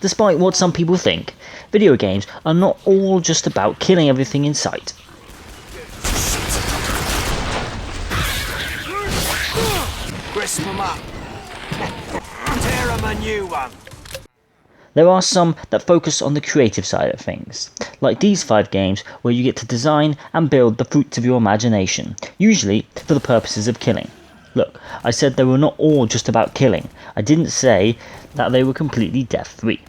Despite what some people think, video games are not all just about killing everything in sight. Crisp 'em up. Tear 'em a new one. There are some that focus on the creative side of things, like these 5 games where you get to design and build the fruits of your imagination, usually for the purposes of killing. Look, I said they were not all just about killing. I didn't say that they were completely death-free.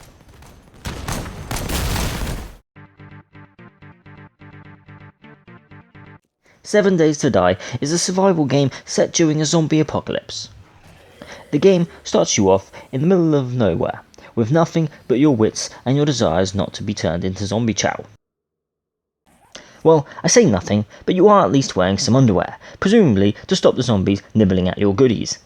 Seven Days to Die is a survival game set during a zombie apocalypse. The game starts you off in the middle of nowhere, with nothing but your wits and your desires not to be turned into zombie chow. Well, I say nothing, but you are at least wearing some underwear, presumably to stop the zombies nibbling at your goodies.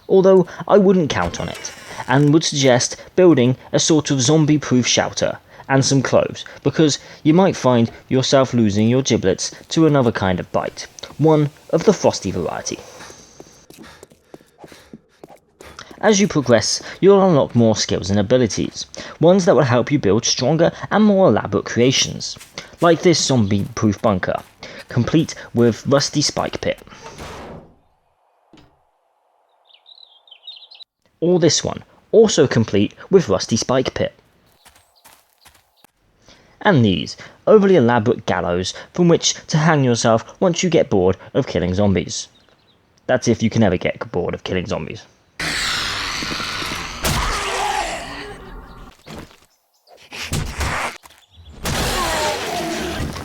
Although I wouldn't count on it, and would suggest building a sort of zombie-proof shelter, and some clothes, because you might find yourself losing your giblets to another kind of bite, one of the frosty variety. As you progress, you'll unlock more skills and abilities, ones that will help you build stronger and more elaborate creations, like this zombie-proof bunker, complete with rusty spike pit. Or this one, also complete with rusty spike pit. And these, overly elaborate gallows from which to hang yourself once you get bored of killing zombies. That's if you can ever get bored of killing zombies.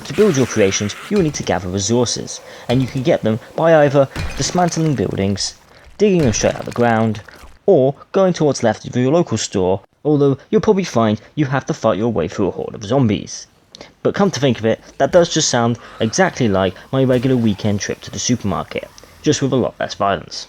To build your creations, you will need to gather resources, and you can get them by either dismantling buildings, digging them straight out of the ground, or going towards the left of your local store, although you'll probably find you have to fight your way through a horde of zombies. But come to think of it, that does just sound exactly like my regular weekend trip to the supermarket, just with a lot less violence.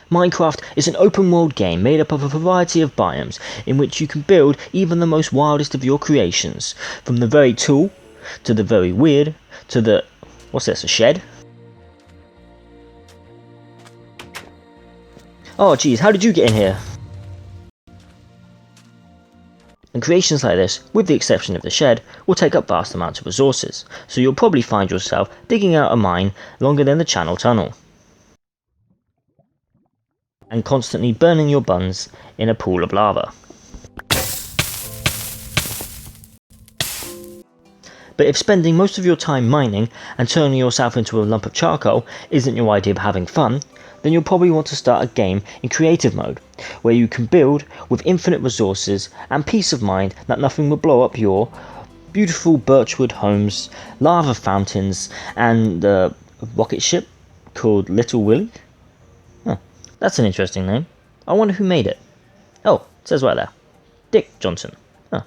Minecraft is an open world game made up of a variety of biomes in which you can build even the most wildest of your creations, from the very tall, to the very weird, to the... what's this, a shed? Oh geez, how did you get in here? And creations like this, with the exception of the shed, will take up vast amounts of resources, so you'll probably find yourself digging out a mine longer than the Channel Tunnel, and constantly burning your buns in a pool of lava. But if spending most of your time mining and turning yourself into a lump of charcoal isn't your idea of having fun, then you'll probably want to start a game in creative mode, where you can build with infinite resources and peace of mind that nothing will blow up your beautiful birchwood homes, lava fountains, and a rocket ship called Little Willie. That's an interesting name. I wonder who made it. Oh, it says right there. Dick Johnson. Huh.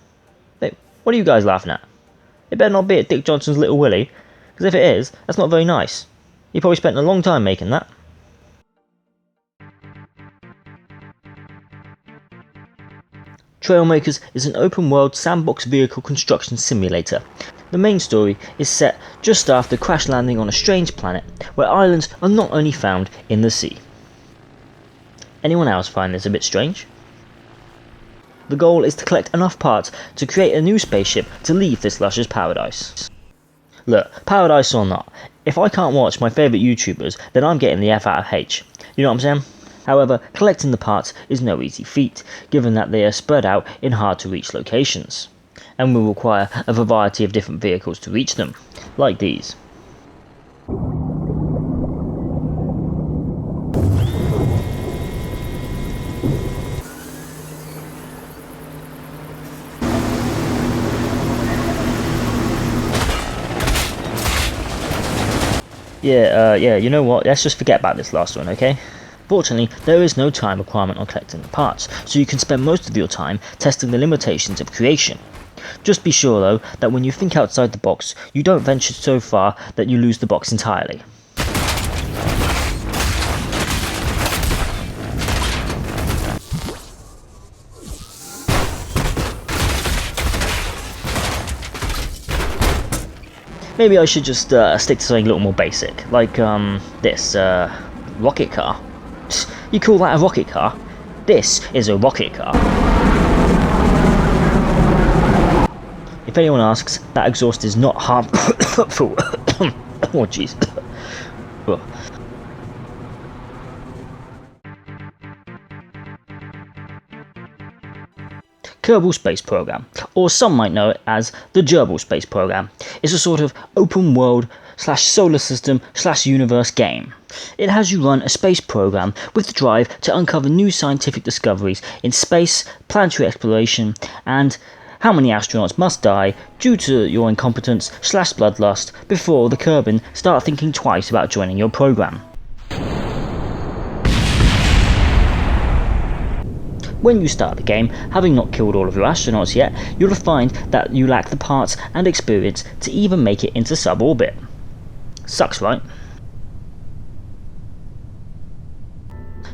Hey, what are you guys laughing at? It better not be at Dick Johnson's Little Willie, because if it is, that's not very nice. He probably spent a long time making that. Trailmakers is an open-world sandbox vehicle construction simulator. The main story is set just after crash landing on a strange planet, where islands are not only found in the sea. Anyone else find this a bit strange? The goal is to collect enough parts to create a new spaceship to leave this luscious paradise. Look, paradise or not, if I can't watch my favourite YouTubers, then I'm getting the F out of H. You know what I'm saying? However, collecting the parts is no easy feat, given that they are spread out in hard to reach locations, and will require a variety of different vehicles to reach them, like these. Yeah, you know what, let's just forget about this last one, okay? Fortunately, there is no time requirement on collecting the parts, so you can spend most of your time testing the limitations of creation. Just be sure though, that when you think outside the box, you don't venture so far that you lose the box entirely. Maybe I should just stick to something a little more basic, like this rocket car. You call that a rocket car? This is a rocket car. If anyone asks, that exhaust is not harmful. Oh jeez. Kerbal Space Program, or some might know it as the Kerbal Space Program, is a sort of open world / solar system / universe game. It has you run a space program with the drive to uncover new scientific discoveries in space, planetary exploration, and how many astronauts must die due to your incompetence / bloodlust before the Kerbin start thinking twice about joining your program. When you start the game, having not killed all of your astronauts yet, you'll find that you lack the parts and experience to even make it into suborbit. Sucks, right?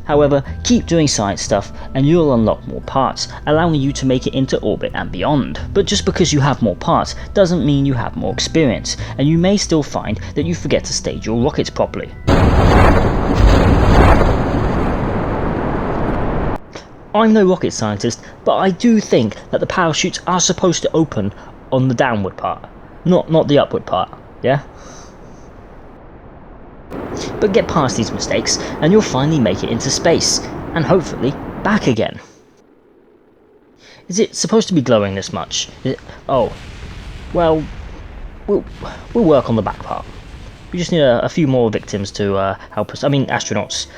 However, keep doing science stuff and you'll unlock more parts, allowing you to make it into orbit and beyond. But just because you have more parts doesn't mean you have more experience, and you may still find that you forget to stage your rockets properly. I'm no rocket scientist, but I do think that the parachutes are supposed to open on the downward part, not the upward part, yeah? But get past these mistakes and you'll finally make it into space, and hopefully back again. Is it supposed to be glowing this much? Oh, well, we'll work on the back part. We just need a few more victims to help us, astronauts,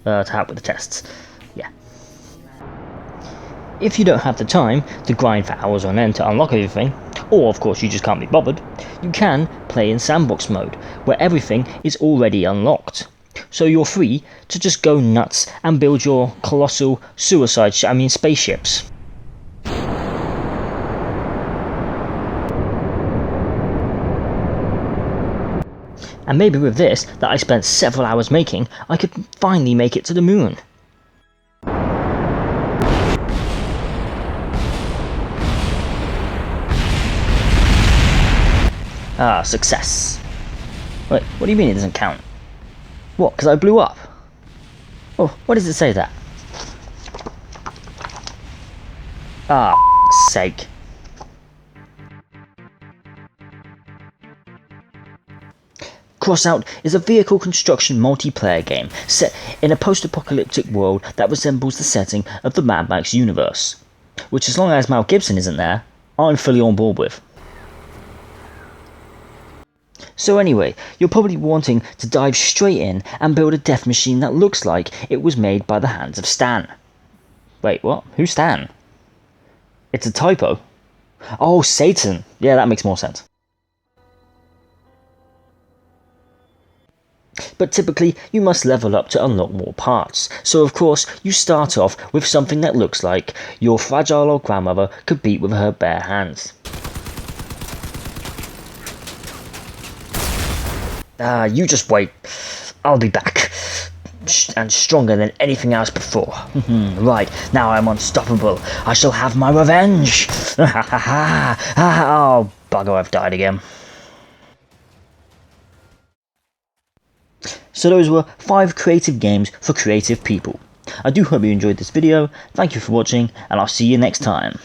to help with the tests, yeah. If you don't have the time to grind for hours on end to unlock everything, or of course you just can't be bothered, you can play in sandbox mode, where everything is already unlocked. So you're free to just go nuts and build your colossal spaceships. And maybe with this, that I spent several hours making, I could finally make it to the moon. Ah, success. Wait, what do you mean it doesn't count? What, because I blew up? Oh, what does it say that? Ah, sake. Crossout is a vehicle construction multiplayer game set in a post-apocalyptic world that resembles the setting of the Mad Max universe, which as long as Mel Gibson isn't there, I'm fully on board with. So anyway, you're probably wanting to dive straight in and build a death machine that looks like it was made by the hands of Stan. Wait, what? Who's Stan? It's a typo. Oh, Satan. Yeah, that makes more sense. But typically, you must level up to unlock more parts. So of course, you start off with something that looks like your fragile old grandmother could beat with her bare hands. You just wait. I'll be back. And stronger than anything else before. Right, now I'm unstoppable. I shall have my revenge. Oh, bugger, I've died again. So those were 5 creative games for creative people. I do hope you enjoyed this video. Thank you for watching, and I'll see you next time.